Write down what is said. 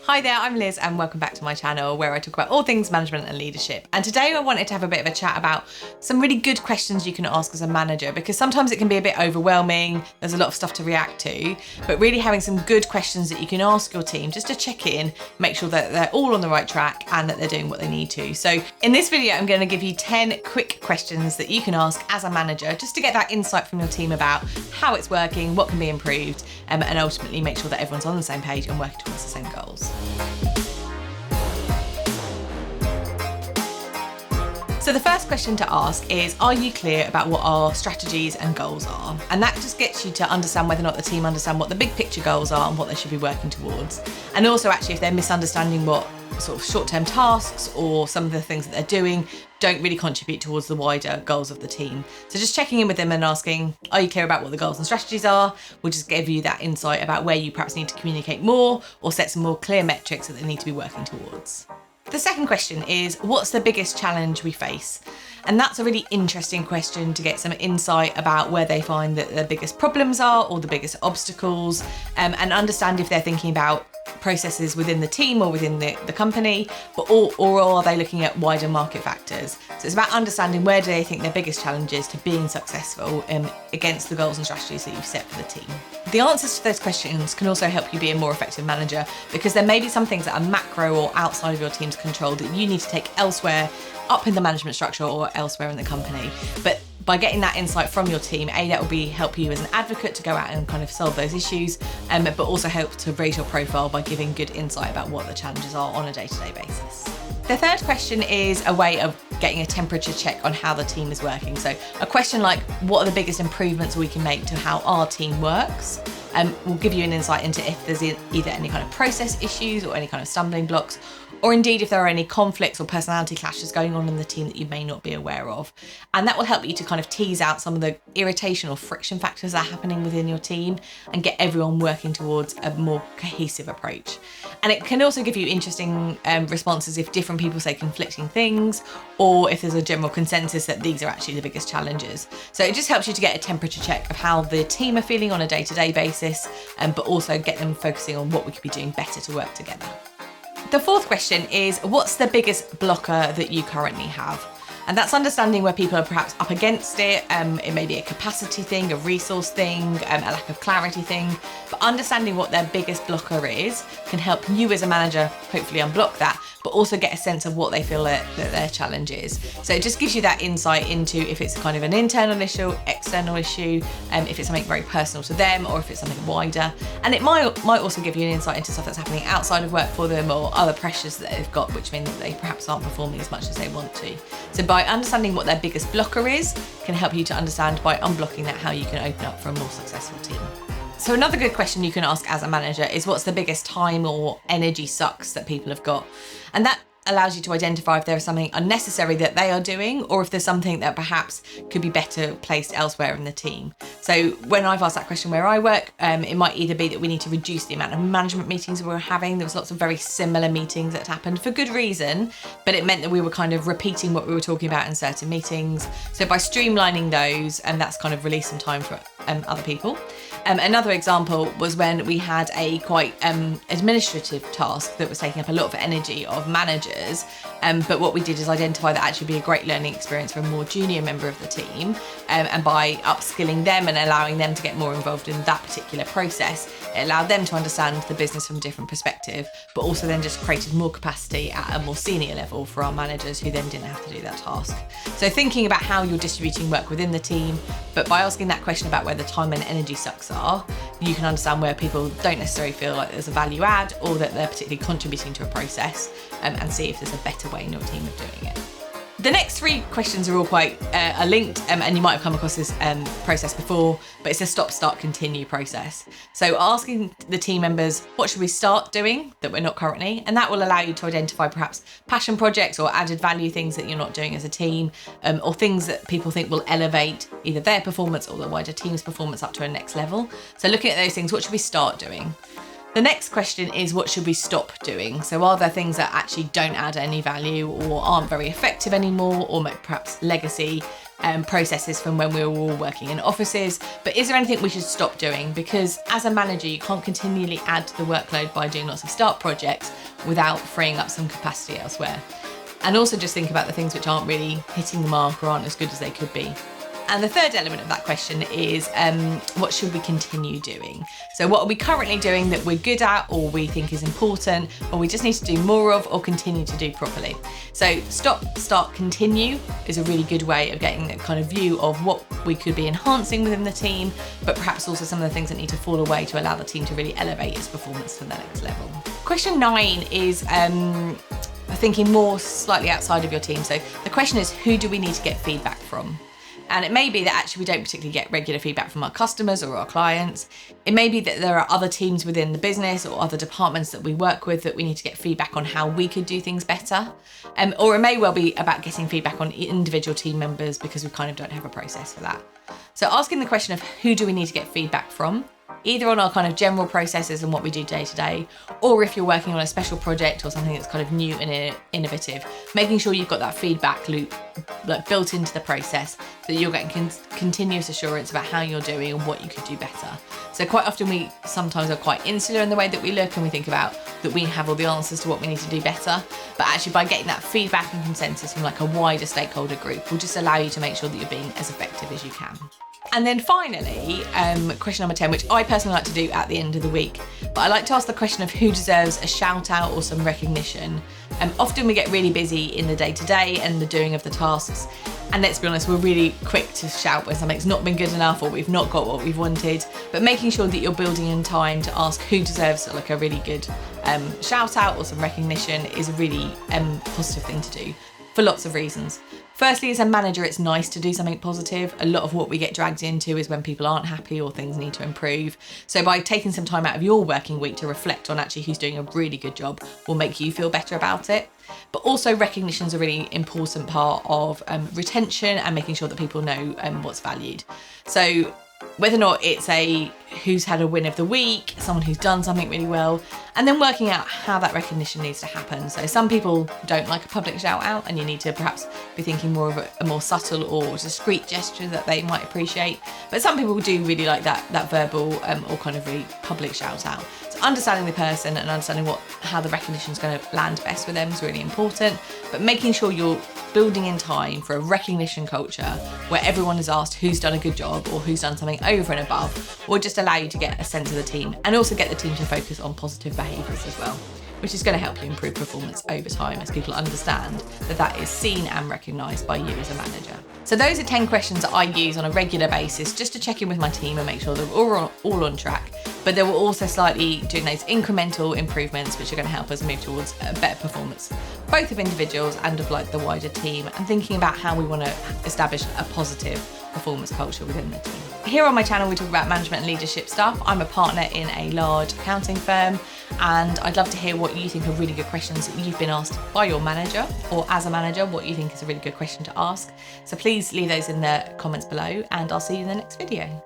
Hi there, I'm Liz and welcome back to my channel where I talk about all things management and leadership. And today I wanted to have a bit of a chat about some really good questions you can ask as a manager, because sometimes it can be a bit overwhelming, there's a lot of stuff to react to, but really having some good questions that you can ask your team just to check in, make sure that they're all on the right track and that they're doing what they need to. So in this video, I'm going to give you 10 quick questions that you can ask as a manager just to get that insight from your team about how it's working, what can be improved, and ultimately make sure that everyone's on the same page and working towards the same goals. So the first question to ask is, are you clear about what our strategies and goals are? And that just gets you to understand whether or not the team understand what the big picture goals are and what they should be working towards. And also actually if they're misunderstanding what sort of short-term tasks or some of the things that they're doing don't really contribute towards the wider goals of the team. So just checking in with them and asking, are you clear about what the goals and strategies are? Will just give you that insight about where you perhaps need to communicate more or set some more clear metrics that they need to be working towards. The second question is, what's the biggest challenge we face? And that's a really interesting question to get some insight about where they find that the biggest problems are or the biggest obstacles, and understand if they're thinking about processes within the team or within the company, or are they looking at wider market factors? So it's about understanding where do they think their biggest challenges to being successful against the goals and strategies that you've set for the team. The answers to those questions can also help you be a more effective manager, because there may be some things that are macro or outside of your team's control that you need to take elsewhere up in the management structure or elsewhere in the company. But by getting that insight from your team, that will help you as an advocate to go out and kind of solve those issues, but also help to raise your profile by giving good insight about what the challenges are on a day-to-day basis. The third question is a way of getting a temperature check on how the team is working. So a question like, what are the biggest improvements we can make to how our team works? Will give you an insight into if there's either any kind of process issues or any kind of stumbling blocks, or indeed if there are any conflicts or personality clashes going on in the team that you may not be aware of. And that will help you to kind of tease out some of the irritation or friction factors that are happening within your team and get everyone working towards a more cohesive approach. And it can also give you interesting responses if different people say conflicting things, or if there's a general consensus that these are actually the biggest challenges. So it just helps you to get a temperature check of how the team are feeling on a day-to-day basis, but also get them focusing on what we could be doing better to work together. The fourth question is, what's the biggest blocker that you currently have? And that's understanding where people are perhaps up against it. It may be a capacity thing, a resource thing, a lack of clarity thing, but understanding what their biggest blocker is can help you as a manager hopefully unblock that, but also get a sense of what they feel that their challenge is. So it just gives you that insight into if it's kind of an internal issue, external issue, if it's something very personal to them, or if it's something wider. And it might also give you an insight into stuff that's happening outside of work for them, or other pressures that they've got, which mean that they perhaps aren't performing as much as they want to. So by understanding what their biggest blocker is, can help you to understand by unblocking that how you can open up for a more successful team. So another good question you can ask as a manager is, what's the biggest time or energy sucks that people have got? And that allows you to identify if there is something unnecessary that they are doing, or if there's something that perhaps could be better placed elsewhere in the team. So when I've asked that question where I work, it might either be that we need to reduce the amount of management meetings we were having. There was lots of very similar meetings that happened for good reason, but it meant that we were kind of repeating what we were talking about in certain meetings. So by streamlining those, and that's kind of released some time for other people. Another example was when we had a quite administrative task that was taking up a lot of energy of managers, but what we did is identify that actually be a great learning experience for a more junior member of the team, and by upskilling them and allowing them to get more involved in that particular process, it allowed them to understand the business from a different perspective, but also then just created more capacity at a more senior level for our managers who then didn't have to do that task. So thinking about how you're distributing work within the team, but by asking that question about where the time and energy sucks are, you can understand where people don't necessarily feel like there's a value add or that they're particularly contributing to a process, and see if there's a better way in your team of doing it. The next three questions are all quite are linked, and you might have come across this process before, but it's a stop, start, continue process. So asking the team members, what should we start doing that we're not currently? And that will allow you to identify perhaps passion projects or added value things that you're not doing as a team, or things that people think will elevate either their performance or the wider team's performance up to a next level. So looking at those things, what should we start doing? The next question is, what should we stop doing? So are there things that actually don't add any value or aren't very effective anymore, or perhaps legacy processes from when we were all working in offices? But is there anything we should stop doing? Because as a manager, you can't continually add to the workload by doing lots of start projects without freeing up some capacity elsewhere. And also just think about the things which aren't really hitting the mark or aren't as good as they could be. And the third element of that question is, what should we continue doing? So what are we currently doing that we're good at or we think is important, or we just need to do more of or continue to do properly? So stop, start, continue is a really good way of getting a kind of view of what we could be enhancing within the team, but perhaps also some of the things that need to fall away to allow the team to really elevate its performance to the next level. Question 9 is thinking more slightly outside of your team. So the question is, who do we need to get feedback from? And it may be that actually we don't particularly get regular feedback from our customers or our clients. It may be that there are other teams within the business or other departments that we work with that we need to get feedback on how we could do things better. Or it may well be about getting feedback on individual team members because we kind of don't have a process for that. So asking the question of who do we need to get feedback from, either on our kind of general processes and what we do day to day, or if you're working on a special project or something that's kind of new and innovative, making sure you've got that feedback loop like built into the process so that you're getting continuous assurance about how you're doing and what you could do better. So quite often we sometimes are quite insular in the way that we look and we think about that we have all the answers to what we need to do better, but actually by getting that feedback and consensus from like a wider stakeholder group will just allow you to make sure that you're being as effective as you can. And then finally, question number 10, which I personally like to do at the end of the week, but I like to ask the question of who deserves a shout out or some recognition. Often we get really busy in the day-to-day and the doing of the tasks, and let's be honest, we're really quick to shout when something's not been good enough or we've not got what we've wanted, but making sure that you're building in time to ask who deserves like a really good shout out or some recognition is a really positive thing to do for lots of reasons. Firstly, as a manager, it's nice to do something positive. A lot of what we get dragged into is when people aren't happy or things need to improve. So by taking some time out of your working week to reflect on actually who's doing a really good job will make you feel better about it. But also recognition is a really important part of retention and making sure that people know what's valued. So whether or not it's who's had a win of the week, someone who's done something really well, and then working out how that recognition needs to happen. So some people don't like a public shout out and you need to perhaps be thinking more of a more subtle or discreet gesture that they might appreciate. But some people do really like that verbal or kind of really public shout out. So understanding the person and understanding how the recognition is going to land best with them is really important, but making sure you're building in time for a recognition culture where everyone is asked who's done a good job or who's done something over and above will just allow you to get a sense of the team and also get the team to focus on positive behaviours as well, which is going to help you improve performance over time as people understand that is seen and recognised by you as a manager. So those are 10 questions that I use on a regular basis just to check in with my team and make sure that we're all on track. But they will also slightly doing those incremental improvements which are going to help us move towards a better performance, both of individuals and of like the wider team, and thinking about how we want to establish a positive performance culture within the team. Here on my channel we talk about management and leadership stuff. I'm a partner in a large accounting firm and I'd love to hear what you think are really good questions that you've been asked by your manager, or as a manager what you think is a really good question to ask. So please leave those in the comments below and I'll see you in the next video.